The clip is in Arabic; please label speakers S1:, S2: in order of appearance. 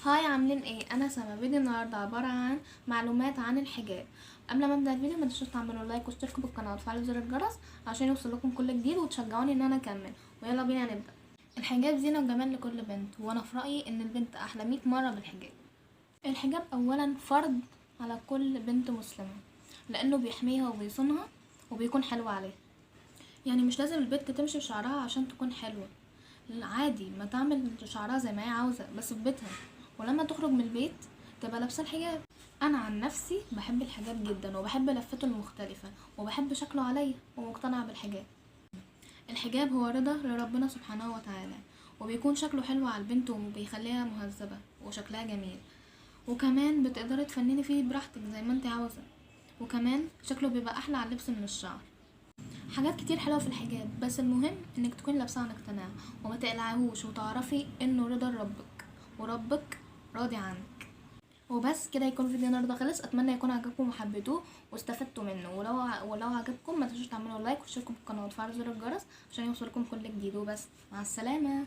S1: هاي، عاملين ايه؟ انا سما. فيديو النهارده عباره عن معلومات عن الحجاب. قبل ما ابدا الفيديو ما تنسوش تعملوا لايك واشتركوا بالقناه وتفعلوا زر الجرس عشان يوصلكم كل جديد وتشجعوني ان انا اكمل. ويلا بينا نبدا. الحجاب زينه وجمال لكل بنت، وانا في رايي ان البنت احلى 100 مره بالحجاب. الحجاب اولا فرض على كل بنت مسلمه، لانه بيحميها وبيصونها وبيكون حلو عليها. يعني مش لازم البنت تمشي بشعرها عشان تكون حلوه، عادي ما تعمل شعرها زي ما هي عاوزة بس في بيتها، ولما تخرج من البيت تبقى لابسه الحجاب. انا عن نفسي بحب الحجاب جدا وبحب لفته المختلفة وبحب شكله عليا ومقتنعة بالحجاب. الحجاب هو رضا لربنا سبحانه وتعالى، وبيكون شكله حلو على البنت وبيخليها مهذبة وشكلها جميل، وكمان بتقدري تفنني فيه براحتك زي ما انت عاوزة، وكمان شكله بيبقى احلى على اللبس من الشعر. حاجات كتير حلوة في الحجاب، بس المهم انك تكوني لابسه عن اقتناع وما تقلعيهوش، وتعرفي انه رضا ربك وربك راضي عنك. وبس كده يكون فيديو النهارده خلص. اتمنى يكون عجبكم وحبيتوه واستفدتوا منه، ولو عجبكم ما تنسوش تعملوا لايك وتشتركوا بالقناه وتفعلوا زر الجرس عشان يوصلكم كل جديد. وبس، مع السلامه.